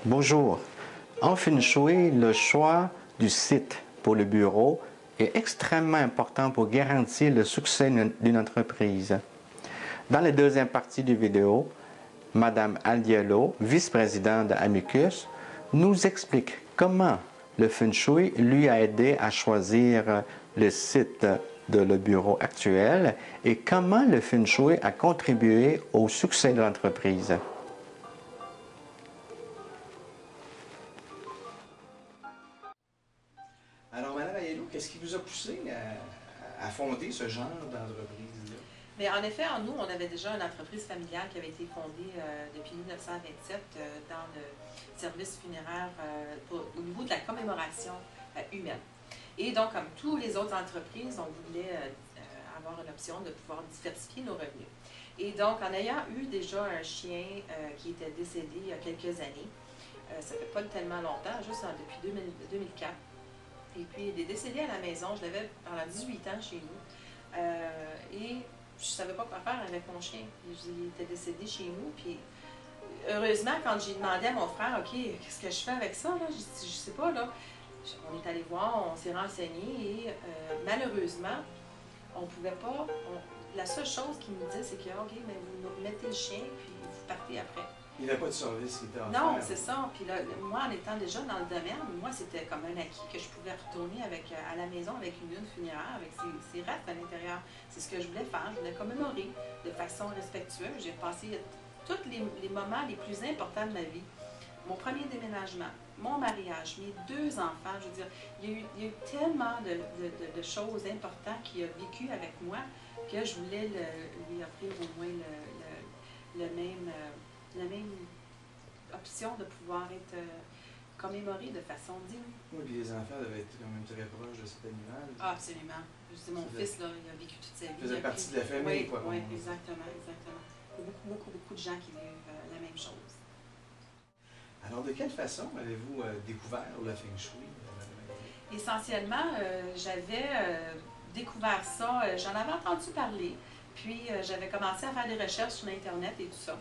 Bonjour. En Feng Shui, le choix du site pour le bureau est extrêmement important pour garantir le succès d'une entreprise. Dans la deuxième partie du vidéo, Madame Aldiello, vice-présidente d'Amicus, nous explique comment le Feng Shui lui a aidé à choisir le site de le bureau actuel et comment le Feng Shui a contribué au succès de l'entreprise. Alors, Mme Aiello, qu'est-ce qui vous a poussé à fonder ce genre d'entreprise-là? Mais en effet, nous, on avait déjà une entreprise familiale qui avait été fondée depuis 1927 dans le service funéraire au niveau de la commémoration humaine. Et donc, comme toutes les autres entreprises, on voulait avoir une option de pouvoir diversifier nos revenus. Et donc, en ayant eu déjà un chien qui était décédé il y a quelques années, ça ne fait pas tellement longtemps, juste depuis 2004, et puis il est décédé à la maison, je l'avais pendant 18 ans chez nous, et je ne savais pas quoi faire avec mon chien. Il était décédé chez nous, puis heureusement, quand j'ai demandé à mon frère, OK, qu'est-ce que je fais avec ça, là? Je ne sais pas, là. On est allé voir, on s'est renseigné, et malheureusement, on ne pouvait pas. La seule chose qu'il nous dit, c'est que, OK, mais vous mettez le chien, puis vous partez après. Il n'y avait pas de service qui était offert. Non, c'est ça. Puis là, moi, en étant déjà dans le domaine, moi, c'était comme un acquis que je pouvais retourner à la maison avec une urne funéraire, avec ses restes à l'intérieur. C'est ce que je voulais faire. Je voulais commémorer de façon respectueuse. J'ai passé tous les moments les plus importants de ma vie. Mon premier déménagement, mon mariage, mes 2 enfants, je veux dire, il y a eu tellement de choses importantes qu'il a vécu avec moi que je voulais lui offrir au moins la même option de pouvoir être commémoré de façon digne. Oui, puis les enfants devaient être quand même très proches de cet animal. Ah, absolument. Je dis, mon fils, là, il a vécu toute sa vie. Il faisait partie de la famille, quoi. Oui, exactement, exactement. Il y a beaucoup de gens qui vivent la même chose. Alors, de quelle façon avez-vous découvert le Feng Shui? Essentiellement, j'avais découvert ça, j'en avais entendu parler, puis j'avais commencé à faire des recherches sur Internet et tout ça.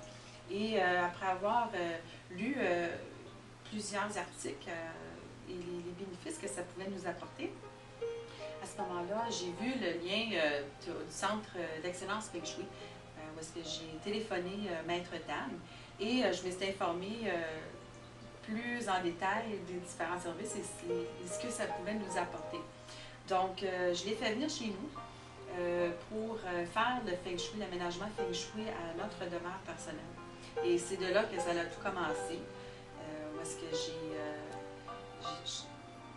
Et après avoir lu plusieurs articles et les bénéfices que ça pouvait nous apporter, à ce moment-là, j'ai vu le lien du Centre d'excellence Feng Shui, où est-ce que j'ai téléphoné Maître Dan, et je me suis informée plus en détail des différents services et ce que ça pouvait nous apporter. Donc, je l'ai fait venir chez nous pour faire le Feng Shui, l'aménagement Feng Shui à notre demeure personnelle. Et c'est de là que ça a tout commencé, où est-ce que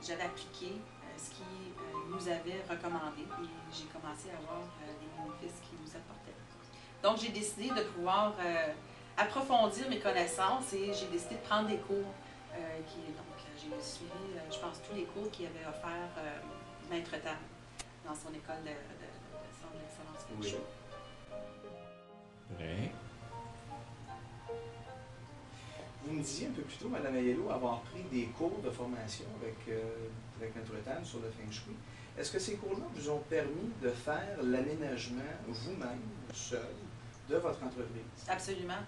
j'avais appliqué ce qu'il nous avait recommandé et j'ai commencé à avoir des bénéfices qu'il nous apportaient. Donc, j'ai décidé de pouvoir approfondir mes connaissances et j'ai décidé de prendre des cours. Donc, j'ai suivi, je pense, tous les cours qu'il avait offert Maître Tam dans son école de Centre d'excellence Feng Shui. Oui. Vous me disiez un peu plus tôt, Mme Aiello, avoir pris des cours de formation avec Maître Tam sur le Feng Shui. Est-ce que ces cours-là vous ont permis de faire l'aménagement vous-même, seul, de votre entreprise? Absolument.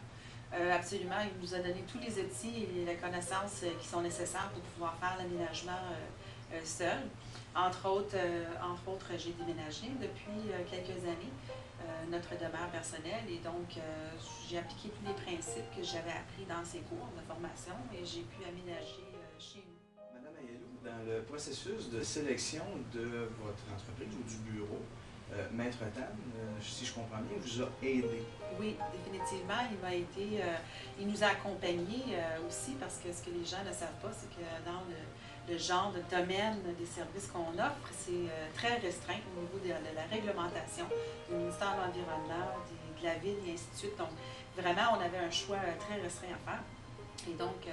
Absolument. Il nous a donné tous les outils et les connaissances qui sont nécessaires pour pouvoir faire l'aménagement seul. Entre autres, j'ai déménagé depuis quelques années, notre demeure personnelle, et donc j'ai appliqué tous les principes que j'avais appris dans ces cours de formation et j'ai pu aménager chez nous. Madame Aiello, dans le processus de sélection de votre entreprise ou du bureau, Maître Tam, si je comprends bien, vous a aidé. Oui, définitivement. Il nous a accompagnés aussi parce que ce que les gens ne savent pas, c'est que dans le genre de domaine des services qu'on offre, c'est très restreint au niveau de la réglementation du ministère de l'Environnement, de la Ville et ainsi de suite. Donc, vraiment, on avait un choix très restreint à faire. Et donc,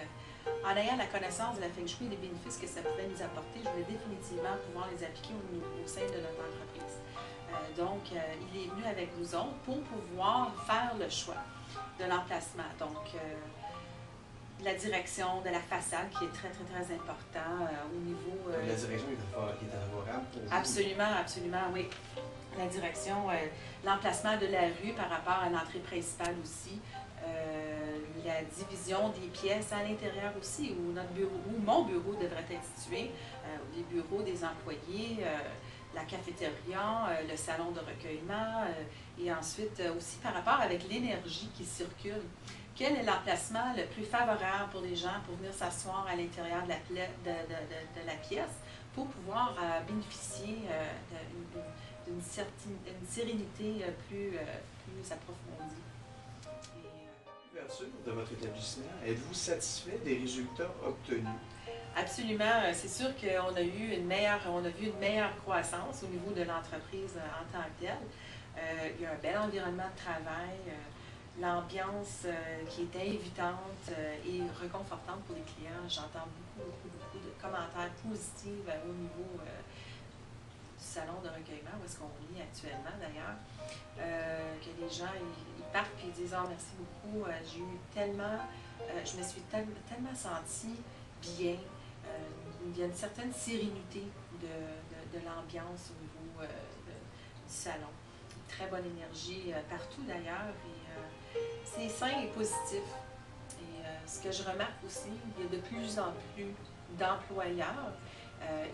en ayant la connaissance de la Feng Shui et des bénéfices que ça pouvait nous apporter, je voulais définitivement pouvoir les appliquer au sein de notre entreprise. Donc, il est venu avec nous autres pour pouvoir faire le choix de l'emplacement. Donc, la direction de la façade qui est très, très, très important au niveau... La direction est favorable pour vous? Absolument, absolument, oui. La direction, l'emplacement de la rue par rapport à l'entrée principale aussi, la division des pièces à l'intérieur aussi, où notre bureau, où mon bureau devrait être situé, les bureaux des employés, la cafétéria, le salon de recueillement, et ensuite aussi par rapport avec l'énergie qui circule. Quel est l'emplacement le plus favorable pour les gens pour venir s'asseoir à l'intérieur de la pièce pour pouvoir bénéficier d'une sérénité plus approfondie? L'ouverture de votre établissement, êtes-vous satisfait des résultats obtenus? Absolument. C'est sûr qu'on a eu une meilleure croissance au niveau de l'entreprise en tant que telle. Il y a un bel environnement de travail, l'ambiance qui est invitante et réconfortante pour les clients. J'entends beaucoup de commentaires positifs au niveau du salon de recueillement, où est-ce qu'on lit actuellement d'ailleurs, que les gens ils partent et ils disent « Ah, merci beaucoup, j'ai eu tellement, je me suis tellement sentie bien. » Il y a une certaine sérénité de l'ambiance au niveau du salon. Une très bonne énergie partout d'ailleurs. Et c'est sain et positif. Et ce que je remarque aussi, il y a de plus en plus d'employeurs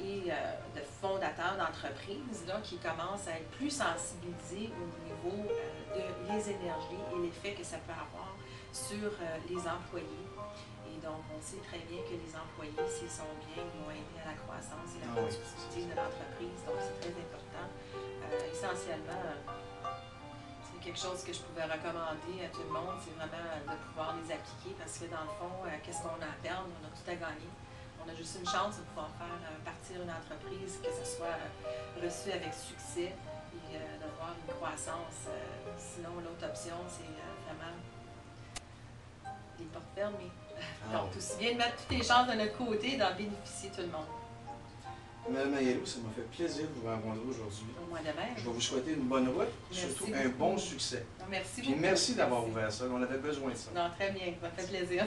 et de fondateurs d'entreprises qui commencent à être plus sensibilisés au niveau des énergies et l'effet que ça peut avoir sur les employés. Et donc, on sait très bien que les employés, s'ils sont bien, ils vont aider à la croissance et la productivité de l'entreprise. Donc, c'est très important. Essentiellement, c'est quelque chose que je pouvais recommander à tout le monde, c'est vraiment de pouvoir les appliquer parce que dans le fond, qu'est-ce qu'on a à perdre? On a tout à gagner. On a juste une chance de pouvoir faire partir une entreprise, que ce soit reçu avec succès et d'avoir une croissance. Sinon, l'autre option, c'est vraiment les portes fermées. Donc, aussi bien de mettre toutes les chances de notre côté et d'en bénéficier tout le monde. Mme Mayello, ça m'a fait plaisir de vous rencontrer aujourd'hui. Moi de même. Je vais vous souhaiter une bonne route et surtout un bon succès. Merci beaucoup. Merci d'avoir ouvert ça. On avait besoin de ça. Non, très bien. Ça me fait plaisir.